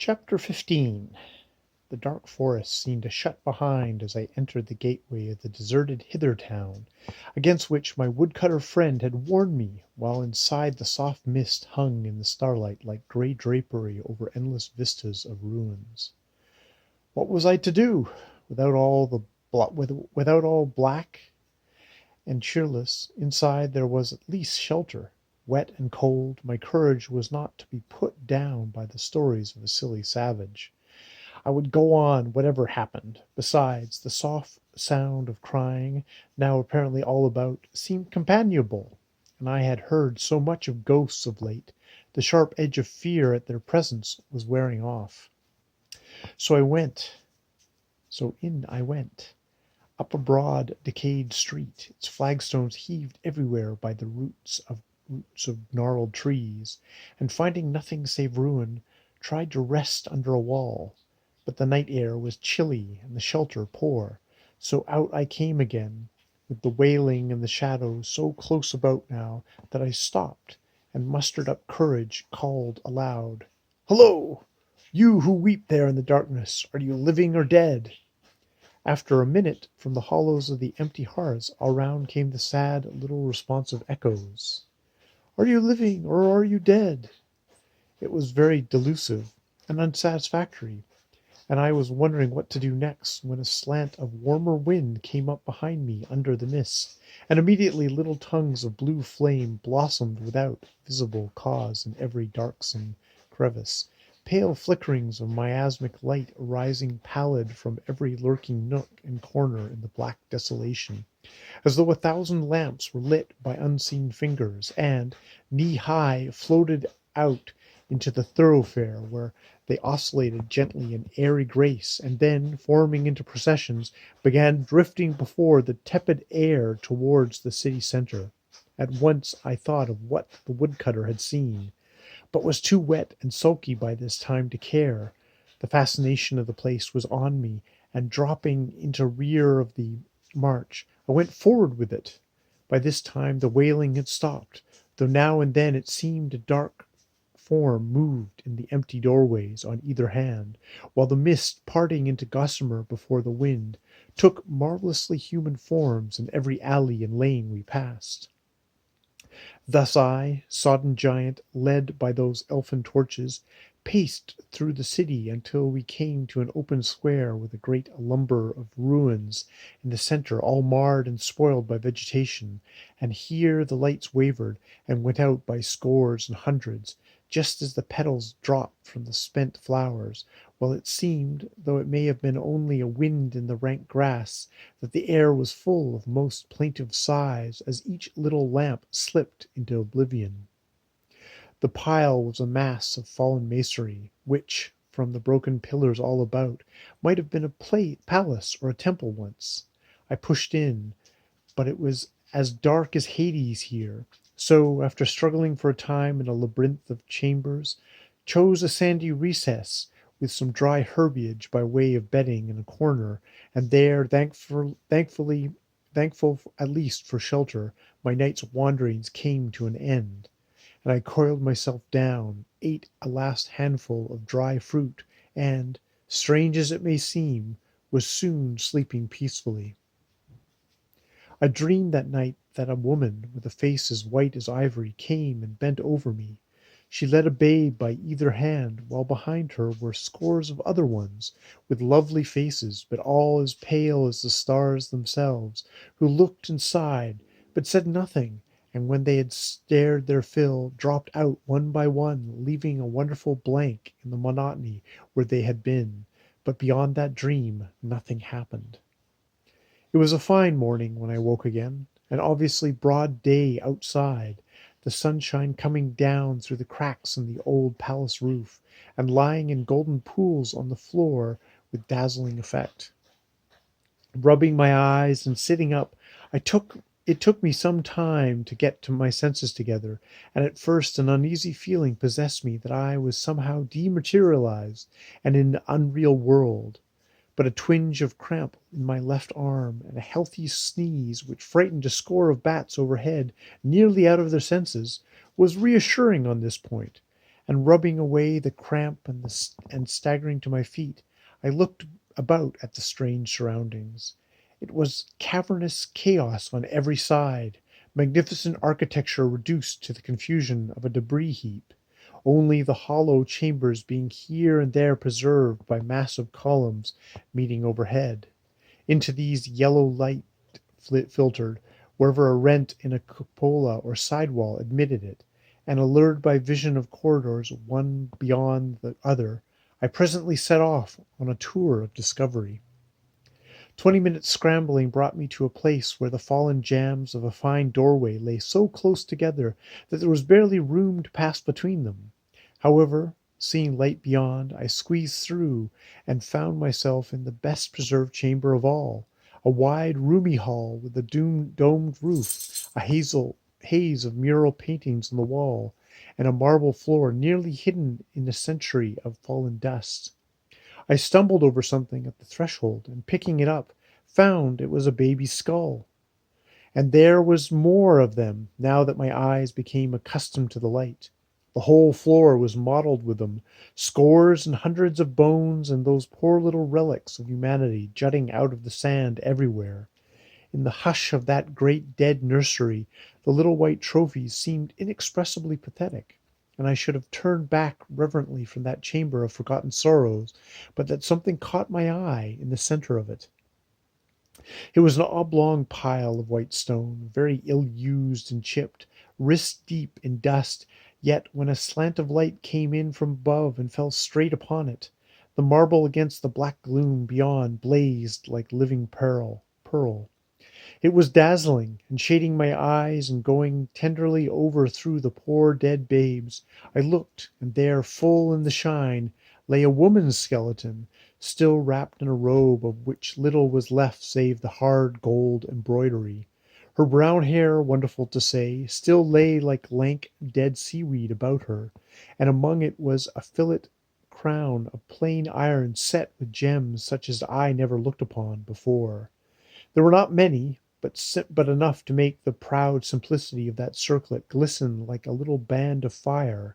Chapter 15. The dark forest seemed to shut behind as I entered the gateway of the deserted Hither town, against which my woodcutter friend had warned me, while inside the soft mist hung in the starlight like grey drapery over endless vistas of ruins. What was I to do? Without all black and cheerless, inside there was at least shelter. Wet and cold, my courage was not to be put down by the stories of a silly savage. I would go on whatever happened. Besides, the soft sound of crying, now apparently all about, seemed companionable, and I had heard so much of ghosts of late, the sharp edge of fear at their presence was wearing off. So in I went, up a broad, decayed street, its flagstones heaved everywhere by the roots of gnarled trees, and finding nothing save ruin, tried to rest under a wall. But the night air was chilly and the shelter poor, so out I came again, with the wailing and the shadows so close about now that I stopped, and mustered up courage, called aloud, "Hullo! You who weep there in the darkness, are you living or dead?" After a minute, from the hollows of the empty hearths around came the sad, little responsive echoes. "Are you living or are you dead?" It was very delusive and unsatisfactory, and I was wondering what to do next, when a slant of warmer wind came up behind me under the mist, and immediately little tongues of blue flame blossomed without visible cause in every darksome crevice, pale flickerings of miasmic light arising pallid from every lurking nook and corner in the black desolation, as though 1,000 lamps were lit by unseen fingers, and, knee-high, floated out into the thoroughfare, where they oscillated gently in airy grace, and then, forming into processions, began drifting before the tepid air towards the city centre. At once I thought of what the woodcutter had seen, but was too wet and sulky by this time to care. The fascination of the place was on me, and dropping into rear of the march, I went forward with it. By this time the wailing had stopped, though now and then it seemed a dark form moved in the empty doorways on either hand, while the mist, parting into gossamer before the wind, took marvellously human forms in every alley and lane we passed. Thus I, sodden giant, led by those elfin torches, paced through the city until we came to an open square with a great lumber of ruins in the centre, all marred and spoiled by vegetation, and here the lights wavered and went out by scores and hundreds, just as the petals dropped from the spent flowers, while it seemed, though it may have been only a wind in the rank grass, that the air was full of most plaintive sighs as each little lamp slipped into oblivion. The pile was a mass of fallen masonry, which, from the broken pillars all about, might have been a palace or a temple once. I pushed in, but it was as dark as Hades here, so, after struggling for a time in a labyrinth of chambers, chose a sandy recess with some dry herbage by way of bedding in a corner, and there, thankful at least for shelter, my night's wanderings came to an end, and I coiled myself down, ate a last handful of dry fruit, and, strange as it may seem, was soon sleeping peacefully. I dreamed that night that a woman, with a face as white as ivory, came and bent over me. She led a babe by either hand, while behind her were scores of other ones, with lovely faces, but all as pale as the stars themselves, who looked and sighed, but said nothing, and when they had stared their fill, dropped out one by one, leaving a wonderful blank in the monotony where they had been. But beyond that dream nothing happened. It was a fine morning when I woke again, and obviously broad day outside, the sunshine coming down through the cracks in the old palace roof, and lying in golden pools on the floor with dazzling effect. Rubbing my eyes and sitting up, it took me some time to get to my senses together, and at first an uneasy feeling possessed me that I was somehow dematerialized and in an unreal world. But a twinge of cramp in my left arm, and a healthy sneeze which frightened a score of bats overhead nearly out of their senses, was reassuring on this point, and rubbing away the cramp and staggering to my feet, I looked about at the strange surroundings. It was cavernous chaos on every side, magnificent architecture reduced to the confusion of a debris heap, only the hollow chambers being here and there preserved by massive columns meeting overhead. Into these yellow light filtered wherever a rent in a cupola or sidewall admitted it, and allured by vision of corridors one beyond the other, I presently set off on a tour of discovery. 20 minutes' scrambling brought me to a place where the fallen jambs of a fine doorway lay so close together that there was barely room to pass between them. However, seeing light beyond, I squeezed through and found myself in the best preserved chamber of all, a wide, roomy hall with a domed roof, a haze of mural paintings on the wall, and a marble floor nearly hidden in a century of fallen dust. I stumbled over something at the threshold, and picking it up, found it was a baby's skull. And there was more of them, now that my eyes became accustomed to the light. The whole floor was mottled with them, scores and hundreds of bones and those poor little relics of humanity jutting out of the sand everywhere. In the hush of that great dead nursery, the little white trophies seemed inexpressibly pathetic, and I should have turned back reverently from that chamber of forgotten sorrows, but that something caught my eye in the center of it. It was an oblong pile of white stone, very ill-used and chipped, wrist-deep in dust, yet when a slant of light came in from above and fell straight upon it, the marble against the black gloom beyond blazed like living pearl. It was dazzling, and shading my eyes and going tenderly over through the poor dead babes, I looked, and there, full in the shine, lay a woman's skeleton, still wrapped in a robe of which little was left save the hard gold embroidery. Her brown hair, wonderful to say, still lay like lank dead seaweed about her, and among it was a fillet crown of plain iron set with gems such as I never looked upon before. There were not many, but enough to make the proud simplicity of that circlet glisten like a little band of fire,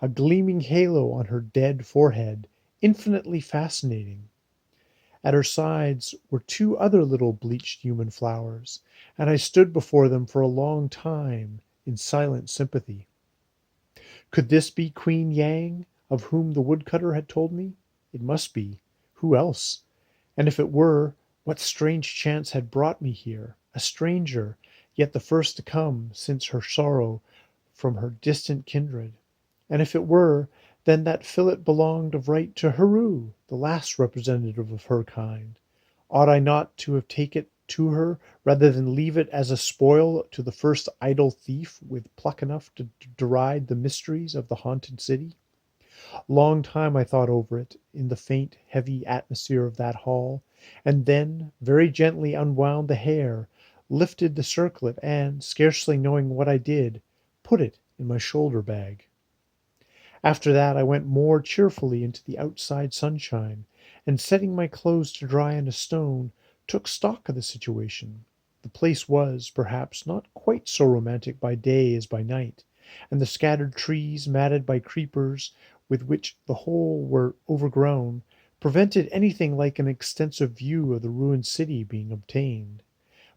a gleaming halo on her dead forehead, infinitely fascinating. At her sides were two other little bleached human flowers, and I stood before them for a long time in silent sympathy. Could this be Queen Yang, of whom the woodcutter had told me? It must be. Who else? And if it were, what strange chance had brought me here, a stranger, yet the first to come since her sorrow from her distant kindred? And if it were, then that fillet belonged of right to Heru, the last representative of her kind. Ought I not to have taken it to her, rather than leave it as a spoil to the first idle thief with pluck enough to deride the mysteries of the haunted city? Long time I thought over it, in the faint, heavy atmosphere of that hall, and then very gently unwound the hair, lifted the circlet, and, scarcely knowing what I did, put it in my shoulder bag. After that I went more cheerfully into the outside sunshine, and setting my clothes to dry on a stone, took stock of the situation. The place was, perhaps, not quite so romantic by day as by night, and the scattered trees, matted by creepers, with which the whole were overgrown, prevented anything like an extensive view of the ruined city being obtained.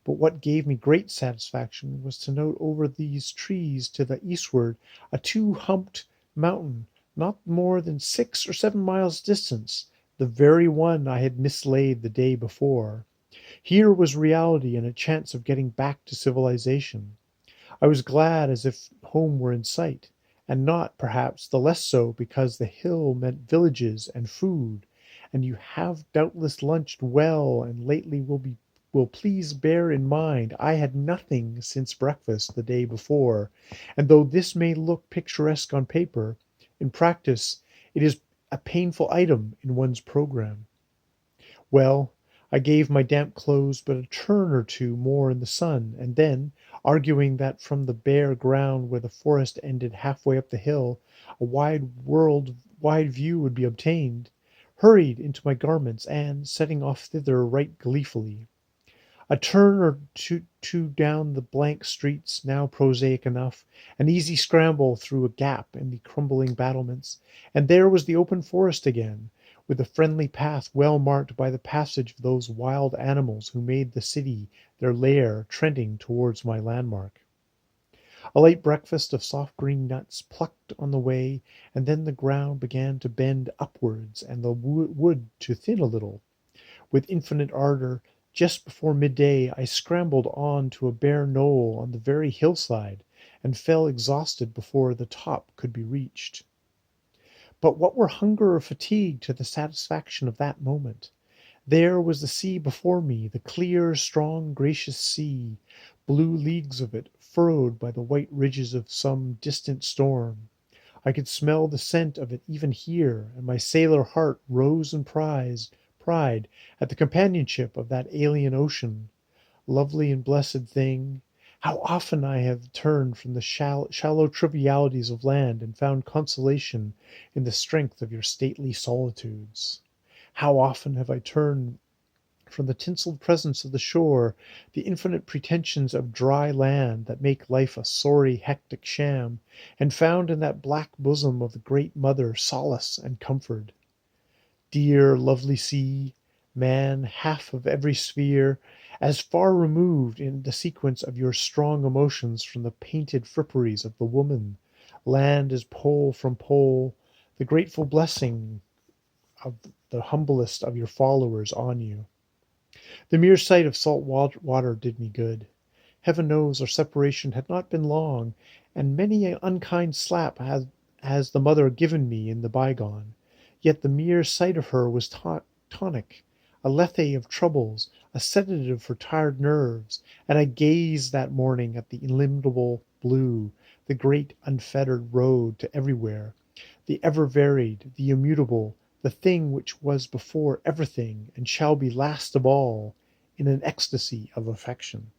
But what gave me great satisfaction was to note over these trees to the eastward a two-humped mountain not more than 6 or 7 miles distant, the very one I had mislaid the day before. Here was reality and a chance of getting back to civilization. I was glad as if home were in sight, and not, perhaps, the less so because the hill meant villages and food, and you have doubtless lunched well and lately will please bear in mind I had nothing since breakfast the day before, and though this may look picturesque on paper, in practice it is a painful item in one's programme. Well, I gave my damp clothes but a turn or two more in the sun, and then, arguing that from the bare ground where the forest ended halfway up the hill, a wide view would be obtained, hurried into my garments, and, setting off thither right gleefully. A turn or two down the blank streets, now prosaic enough, an easy scramble through a gap in the crumbling battlements, and there was the open forest again, with a friendly path well marked by the passage of those wild animals who made the city their lair, trending towards my landmark. A light breakfast of soft green nuts plucked on the way, and then the ground began to bend upwards and the wood to thin a little. With infinite ardor, just before midday I scrambled on to a bare knoll on the very hillside, and fell exhausted before the top could be reached. But what were hunger or fatigue to the satisfaction of that moment? There was the sea before me, the clear, strong, gracious sea, blue leagues of it, furrowed by the white ridges of some distant storm. I could smell the scent of it even here, and my sailor heart rose in pride at the companionship of that alien ocean. Lovely and blessed thing! How often I have turned from the shallow trivialities of land and found consolation in the strength of your stately solitudes! How often have I turned from the tinselled presence of the shore, the infinite pretensions of dry land that make life a sorry, hectic sham, and found in that black bosom of the Great Mother solace and comfort! Dear, lovely sea, man, half of every sphere, as far removed in the sequence of your strong emotions from the painted fripperies of the woman, land is pole from pole, the grateful blessing of the humblest of your followers on you. The mere sight of salt water did me good. Heaven knows our separation had not been long, and many an unkind slap has the mother given me in the bygone. Yet the mere sight of her was tonic, a lethe of troubles, a sedative for tired nerves, and I gazed that morning at the illimitable blue, the great unfettered road to everywhere, the ever varied, the immutable, the thing which was before everything and shall be last of all, in an ecstasy of affection.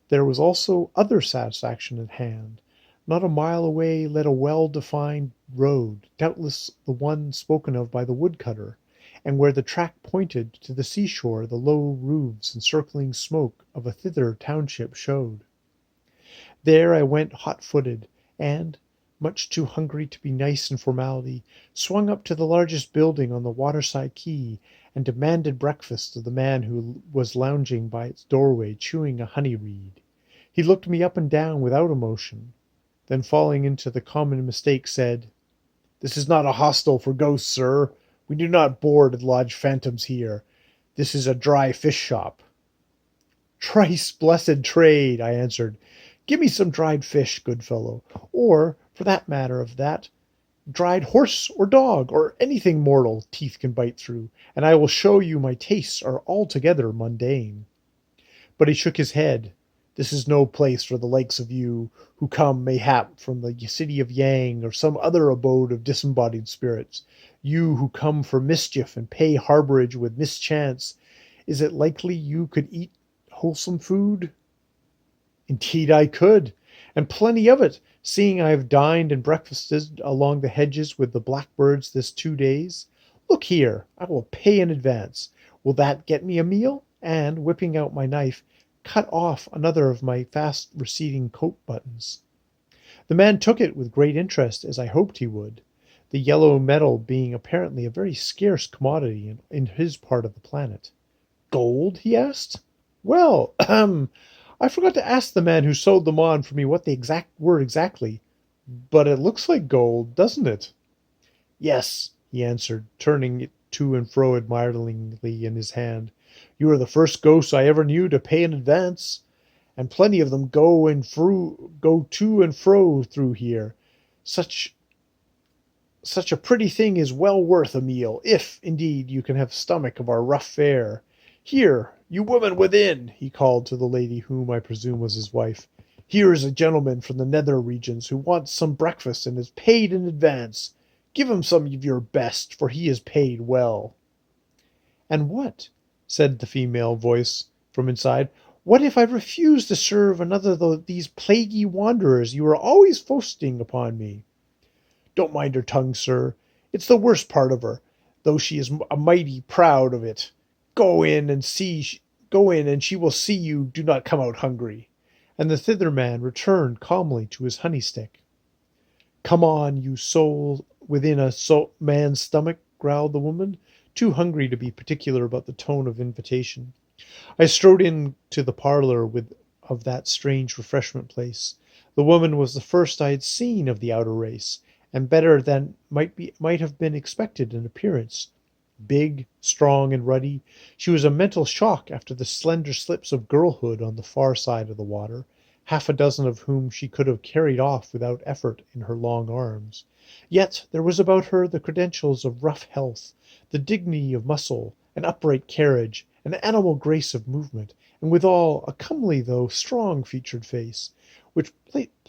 There was also other satisfaction at hand. Not a mile away led a well-defined road, doubtless the one spoken of by the woodcutter, and where the track pointed to the seashore the low roofs and circling smoke of a thither township showed. There I went hot-footed, and, much too hungry to be nice in formality, swung up to the largest building on the waterside quay, and demanded breakfast of the man who was lounging by its doorway chewing a honey reed. He looked me up and down without emotion, then falling into the common mistake, said, "This is not a hostel for ghosts, sir. We do not board and lodge phantoms here. This is a dry fish shop." "Thrice blessed trade," I answered. "Give me some dried fish, good fellow, or, for that matter of that, dried horse or dog, or anything mortal teeth can bite through, and I will show you my tastes are altogether mundane." But he shook his head. "This is no place for the likes of you, who come, mayhap, from the city of Yang, or some other abode of disembodied spirits. You who come for mischief and pay harborage with mischance. Is it likely you could eat wholesome food?" "Indeed I could, and plenty of it, seeing I have dined and breakfasted along the hedges with the blackbirds this 2 days. Look here, I will pay in advance. Will that get me a meal?" And, whipping out my knife, cut off another of my fast receding coat buttons. The man took it with great interest, as I hoped he would, the yellow metal being apparently a very scarce commodity in his part of the planet. "Gold?" he asked. "Well, ahem! I forgot to ask the man who sewed them on for me what they were exactly, but it looks like gold, doesn't it?" "Yes," he answered, turning it to and fro admiringly in his hand. "You are the first ghost I ever knew to pay in advance, and plenty of them go to and fro through here. Such a pretty thing is well worth a meal, if, indeed, you can have stomach of our rough fare. Here, you women within," he called to the lady whom I presume was his wife. "Here is a gentleman from the nether regions who wants some breakfast and is paid in advance. Give him some of your best, for he is paid well." "And what," said the female voice from inside, "what if I refuse to serve another of these plaguy wanderers you are always foisting upon me?" "Don't mind her tongue, sir. It's the worst part of her, though she is a mighty proud of it. Go in and see Go in, and she will see you do not come out hungry." And the thither man returned calmly to his honey stick. "Come on, you soul within a man's stomach," growled the woman, too hungry to be particular about the tone of invitation. I strode into the parlor of that strange refreshment place. The woman was the first I had seen of the outer race, and better than might have been expected in appearance. Big, strong, and ruddy, she was a mental shock after the slender slips of girlhood on the far side of the water, half a dozen of whom she could have carried off without effort in her long arms. Yet there was about her the credentials of rough health, the dignity of muscle, an upright carriage, an animal grace of movement, and withal a comely though strong-featured face, which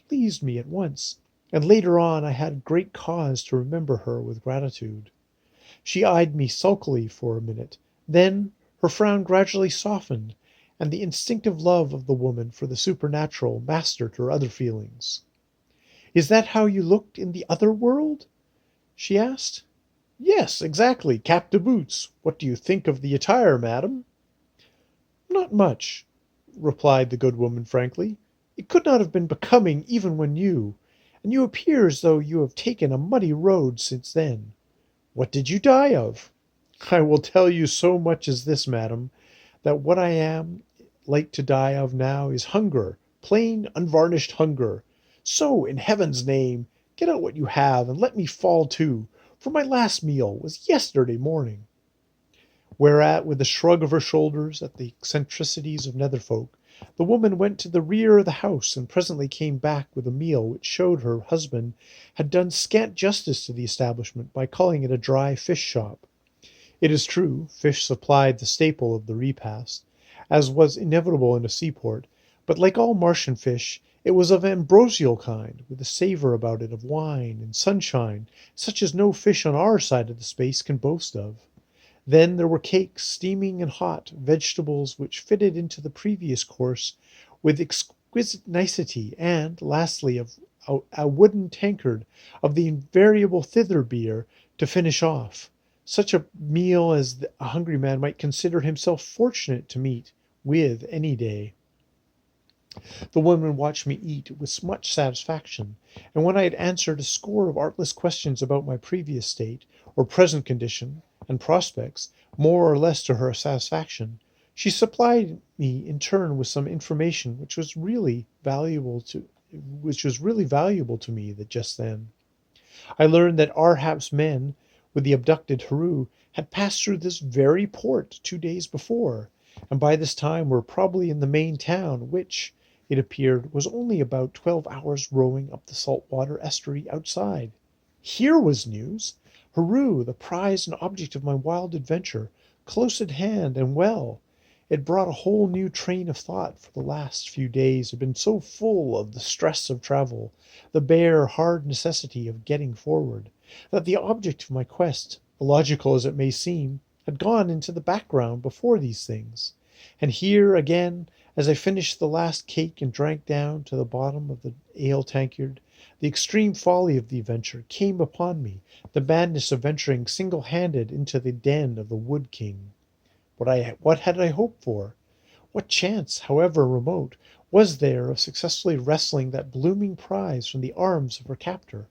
pleased me at once, and later on I had great cause to remember her with gratitude. She eyed me sulkily for a minute, then her frown gradually softened, and the instinctive love of the woman for the supernatural mastered her other feelings. "Is that how you looked in the other world?" she asked. "Yes, exactly, cap to boots. What do you think of the attire, madam?" "Not much," replied the good woman frankly. "It could not have been becoming even when new, and you appear as though you have taken a muddy road since then. What did you die of?" "I will tell you so much as this, madam, that what I am like to die of now is hunger, plain unvarnished hunger. So, in heaven's name, get out what you have, and let me fall to, for my last meal was yesterday morning." Whereat, with a shrug of her shoulders at the eccentricities of netherfolk, the woman went to the rear of the house, and presently came back with a meal which showed her husband had done scant justice to the establishment by calling it a dry fish shop. It is true, fish supplied the staple of the repast, as was inevitable in a seaport, but like all Martian fish, it was of ambrosial kind, with a savour about it of wine and sunshine, such as no fish on our side of the space can boast of. Then there were cakes, steaming and hot, vegetables which fitted into the previous course with exquisite nicety, and, lastly, a wooden tankard of the invariable thither beer to finish off. Such a meal as a hungry man might consider himself fortunate to meet with any day. The woman watched me eat with much satisfaction, and when I had answered a score of artless questions about my previous state, or present condition, and prospects, more or less to her satisfaction, she supplied me in turn with some information which was really valuable to me that just then. I learned that Arhap's men, with the abducted Haru, had passed through this very port 2 days before, and by this time were probably in the main town, which, it appeared, was only about 12 hours' rowing up the salt-water estuary outside. Here was news! Haru, the prize and object of my wild adventure, close at hand and well. It brought a whole new train of thought, for the last few days had been so full of the stress of travel, the bare, hard necessity of getting forward, that the object of my quest, illogical as it may seem, had gone into the background before these things. And here, again, as I finished the last cake and drank down to the bottom of the ale tankard, the extreme folly of the adventure came upon me, the madness of venturing single-handed into the den of the Wood King. What had I hoped for? What chance, however remote, was there of successfully wresting that blooming prize from the arms of her captor?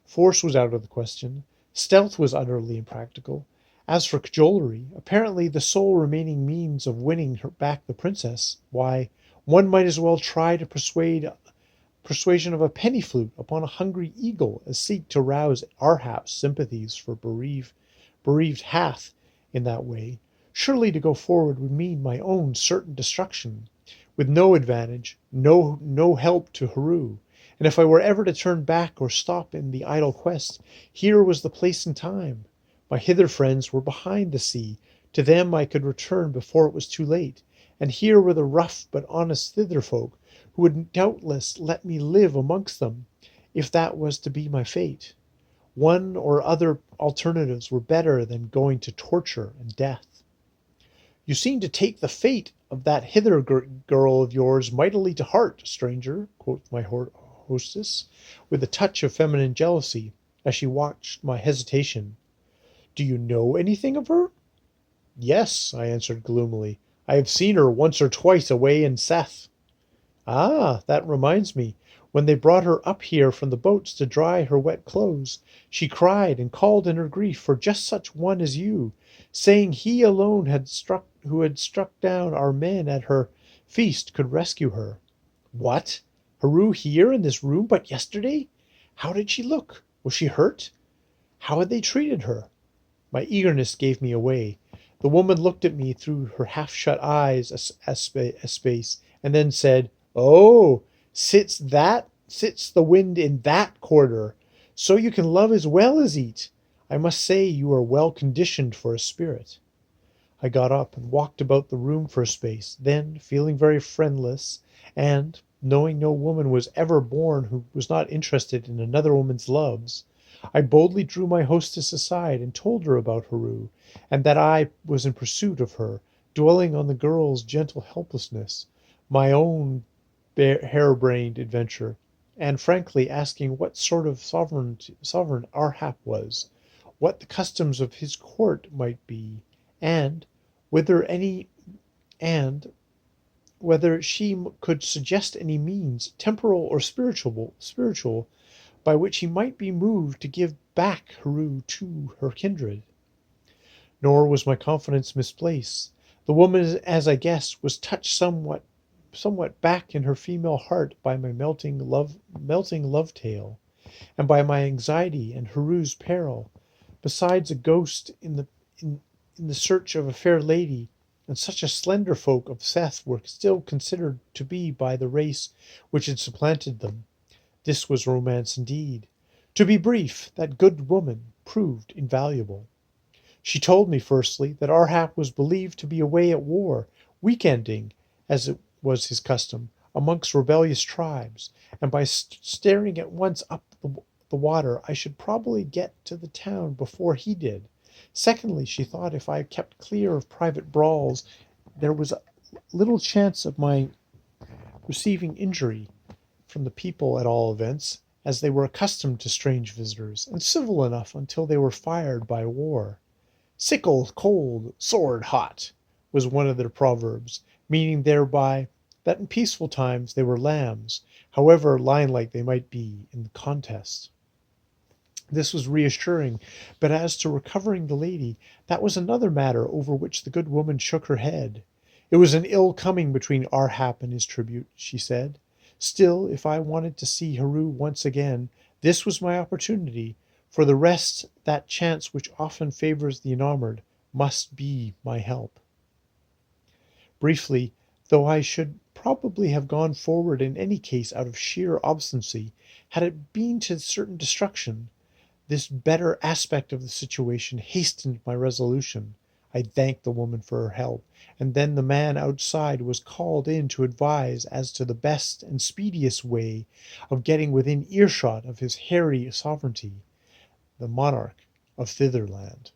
Force was out of the question. Stealth was utterly impracticable. As for cajolery, apparently the sole remaining means of winning her back the princess, why, one might as well try to persuasion of a penny flute upon a hungry eagle as seek to rouse Arhap's sympathies for bereaved Hath in that way. Surely to go forward would mean my own certain destruction, with no advantage, no help to Haru. And if I were ever to turn back or stop in the idle quest, here was the place and time. My hither friends were behind the sea, to them I could return before it was too late, and here were the rough but honest thither folk, who would doubtless let me live amongst them, if that was to be my fate. One or other alternatives were better than going to torture and death. "You seem to take the fate of that hither girl of yours mightily to heart, stranger," quoth my hostess, with a touch of feminine jealousy, as she watched my hesitation. "Do you know anything of her?" "Yes," I answered gloomily. I have seen her once or twice away in Seth. Ah, that reminds me. When they brought her up here from the boats to dry her wet clothes, she cried and called in her grief for just such one as you, saying he alone who had struck down our men at her feast could rescue her. What? Haru here in this room but yesterday? How did she look? Was she hurt? How had they treated her? My eagerness gave me away. The woman looked at me through her half-shut eyes a space, and then said, "Oh, sits the wind in that quarter? So you can love as well as eat. I must say you are well conditioned for a spirit." I got up and walked about the room for a space, then, feeling very friendless, and knowing no woman was ever born who was not interested in another woman's loves, I boldly drew my hostess aside and told her about Haru, and that I was in pursuit of her, dwelling on the girl's gentle helplessness, my own hare-brained adventure, and frankly asking what sort of sovereign Arhap was, what the customs of his court might be, and whether any and whether she could suggest any means, temporal or spiritual, by which he might be moved to give back Haru to her kindred. Nor was my confidence misplaced. The woman, as I guessed, was touched somewhat back in her female heart by my melting love tale, and by my anxiety and Haru's peril. Besides a ghost in the search of a fair lady, and such a slender folk of Seth were still considered to be by the race which had supplanted them. This was romance indeed. To be brief, that good woman proved invaluable. She told me, firstly, that Arhap was believed to be away at war, weekending, as it was his custom, amongst rebellious tribes, and by staring at once up the water I should probably get to the town before he did. Secondly, she thought if I kept clear of private brawls, there was little chance of my receiving injury from the people at all events, as they were accustomed to strange visitors, and civil enough until they were fired by war. Sickle cold, sword hot, was one of their proverbs, meaning thereby that in peaceful times they were lambs, however lion-like they might be in the contest. This was reassuring, but as to recovering the lady, that was another matter over which the good woman shook her head. It was an ill coming between Arhap and his tribute, she said. Still, if I wanted to see Haru once again, this was my opportunity. For the rest, that chance which often favors the enamored must be my help. Briefly, though I should probably have gone forward in any case out of sheer obstinacy, had it been to certain destruction, this better aspect of the situation hastened my resolution. I thanked the woman for her help, and then the man outside was called in to advise as to the best and speediest way of getting within earshot of his hairy sovereignty, the monarch of Thitherland.